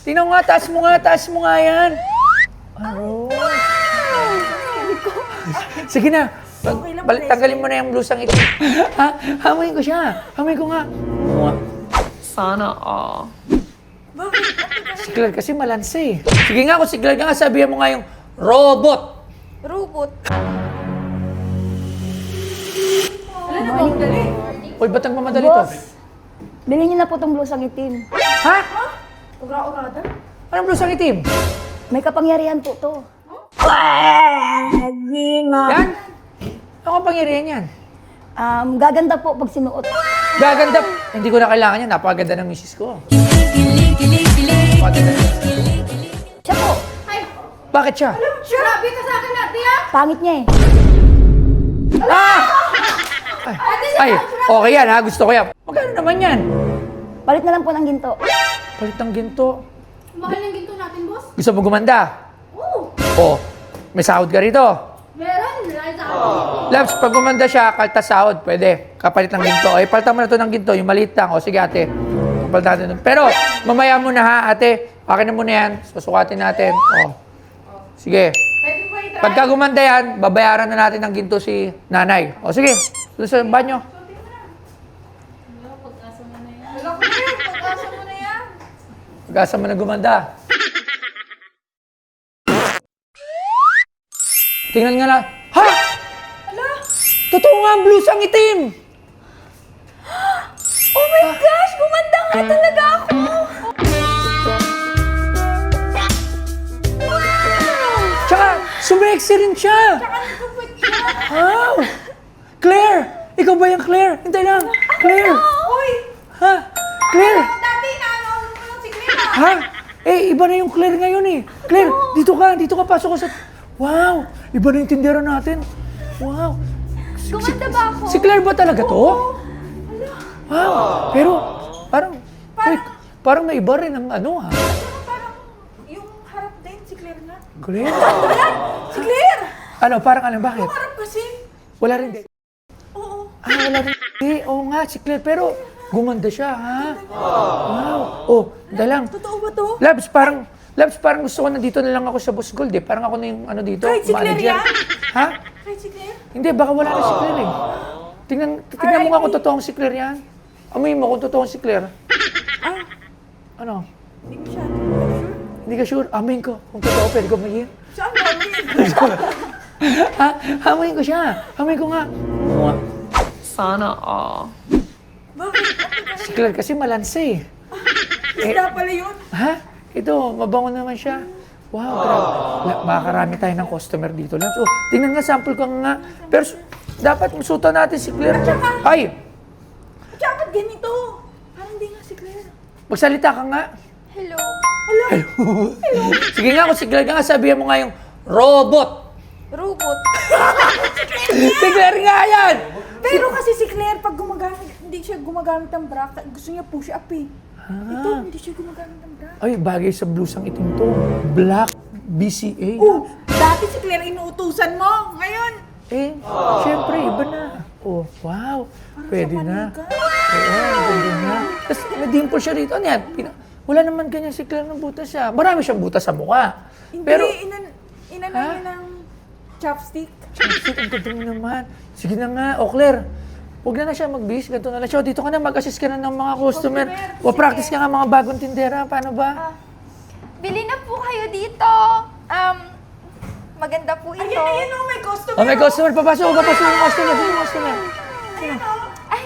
Tingnan mo nga, taas mo nga yan. Aro. Sige na. Tanggalin mo na yung blusang ito. Ha? Hamuin ko siya. Hamuin ko nga. Sana all. Si Claire kasi malansa eh. Sige nga, kung si Claire ka nga, sabihan mo nga yung robot. Robot. Uy, ba't nagmamadali to? Bilhin niyo na po itong blusang itim. Ha? Ura-urada? Anong blusang itim? May kapangyarihan po to. Yan? Ano ang pangyarihan yan? Gaganda po pag sinuot. Gaganda. Hindi ko na kailangan yan. Napakaganda ng misis ko. Siya po. Bakit siya? Grabe ka sa akin natin ah! Pangit niya eh. Ah! Ay, okay yan ha. Gusto ko yan. Magkano naman yan? Palit na lang po ng ginto. Palit ng ginto. Mahal ng ginto natin, boss? Gusto mo gumanda? Oo! Oh, may sahod ka rito. Meron! Dahil sa akin. Labs, pag gumanda siya, kalta sahod, pwede. Kapalit ng ginto. Ay, palitan mo na to ng ginto, yung maliit lang. O, sige ate. Kapalit natin. Pero, mamaya muna ha, ate. Akin na muna yan. Susukatin natin. O. Sige. Pwede po i-try. Pagka gumanda yan, babayaran na natin ng ginto si nanay. O, sige. Doon sa banyo. Wala ko na yan! Pag-asa mo na yan! Pag-asa mo na gumanda. Tingnan nga na. Ha? Totoo nga ang blusang itim! Oh my gosh! Gumanda nga talaga ako! Tsaka, sumexy rin siya! Wow! Claire! Ikaw ba yung Claire? Hintay lang! Claire! Uy! Ha? Claire! Dati inaano mo lang si Claire ah! Ha? Eh, iba na yung Claire ngayon eh. Claire, dito ka, pasok ka sa... Wow! Iba na yung tindera natin. Wow! Gumanda ba ako? Si Claire ba talaga to? Wow! Pero, parang may iba rin ang ano ha. Parang yung harap din si Claire nga. Claire? Si Claire! Ano, parang ano, bakit? Yung harap kasi. Wala rin din. Oo. Wala rin din. Oo nga, si Claire. Pero, gumanda siya ha. Wow! Oh, dalang. Totoo ba to? Labs, parang gusto ko na dito na lang ako sa Boss Gold eh. Parang ako na yung ano dito, Kahit si Claire manager. yan? Ha? Kahit si Claire? Hindi, baka wala na si Claire eh. Tingnan mo nga kung totoong si Claire yan. Amoy mo kung totoong si Claire. Ano? Hindi ko siya sure. Hindi ka sure? Amoyin ko. Kung totoo, pwede ko mayin. Saan ba yun? Ha? Amoyin ko siya. Amoyin ko nga. Sana all. Bakit? Si Claire kasi malansa eh. Isda pala yun. Ha? Ito, mabango naman siya. Wow, grabe. Makakarami tayo ng customer dito. Labs. Oh, tingnan nga, sample ka nga. Pero dapat masuta natin si Claire. Ay! Dapat ganito. Parang hindi nga si Claire. Magsalita ka nga. Hello. Sige nga, kung si Claire ka nga, sabihan mo nga yung robot. Robot. Si Claire nga yan! Pero kasi si Claire, pag gumagamit, hindi siya gumagamit ng bra. Gusto niya push up eh. Ito, hindi siya gumagamit ng bra. Ay, bagay sa blusang itim to. Black BCA. Oh, dati si Claire inuutusan mo. Ngayon, Eh, syempre, iba na. Oh, wow. Pwede na. manika. Oo, pwede na. Tapos, may dimple siya rito. Ano yan? Wala naman ganyan si Claire ng butas siya. Marami siyang butas sa mukha. Hindi, Pero, inano Ha? niya ng chopstick. shit, ang ganda mo naman. Sige na nga. O, Claire, huwag na siya mag-bis. Ganito na lang siya. O, dito ka na. Mag-assist ka na ng mga customer. O, practice ka nga mga bagong tindera. Paano ba? Bili na po kayo dito. Maganda po ito. Ayan, may customer. Oh, may customer. Papasok yung customer. Sino yung customer? Ay,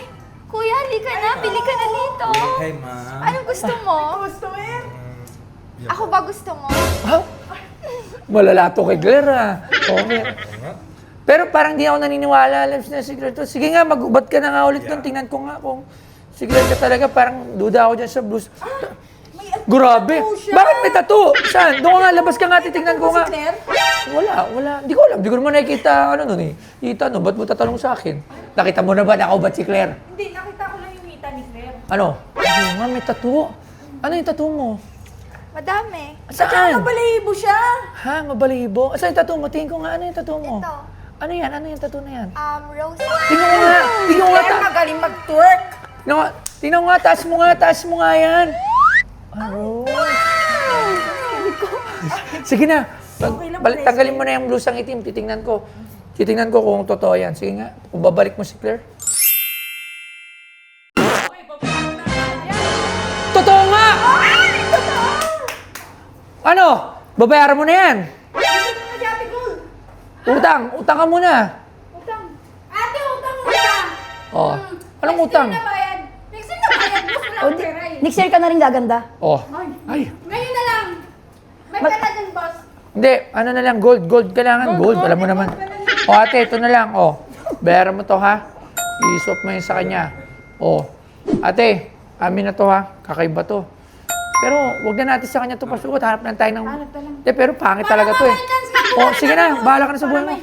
kuya, halika na. Bili ka na dito. Hey, ma'am. Anong gusto mo? Customer. Ako ba gusto mo? Wow. Malala to kay Claire ah. Okay. Pero parang di ako naniniwala, Labs, na si Claire to. Sige nga, mag-ubat ka na nga ulit doon. Tingnan ko nga kung si Claire ka talaga. Parang duda ako dyan sa blues. Grabe. Bakit may tattoo? Saan? Doon ka nga, labas ka nga, titignan ko nga. Si Claire? Wala. Hindi ko alam. Hindi ko naman nakikita, ano nun eh. Ita, no? Ba't mo tatanong sa akin? Nakita mo na ba na ako ba't si Claire? Hindi, nakita ko lang yung ngita ni Claire. Ano? Ay, nga, may tattoo. Ano yung tattoo mo? Madami. Saan? Mabalahibo siya. Ha? Mabalibo? Saan yung tattoo mo? Tingin ko nga, ano yung tattoo mo? Ito. Ano yan? Ano yung tattoo na yan? Rose. Tingnan mo nga. Tingnan mo nga. Claire, magaling mag-twerk. Tingnan mo nga, taas mo nga yan. Aro. Sige na. Okay lang, Tanggalin mo na yung blusang itim. Titingnan ko. Titingnan ko kung totoo yan. Sige nga. Kung babalik mo si Claire. Totoo nga! Ano? Babayaran mo na yan. Utang. Utang ka muna. Ate, utang muna! Oh. Anong utang? Bayad. Next year na bayad. Boss, wala O, akong pera eh. next year ka na rin gaganda. Oh. Ay. Ngayon na lang. May pera dyan, boss. Hindi. Ano na lang. Gold. Gold. Kailangan. Gold. Alam mo naman. O ate, ito na lang. O. Bayaran mo to ha. I-swap mo yun sa kanya. O. Ate, amin na to ha. Kakaiba to. Pero wag na natin sa kanya to pasuot. Hanap lang tayo ng... Hindi, pero pangit talaga to eh. O, sige na. Bahala ka na sa buhay mo.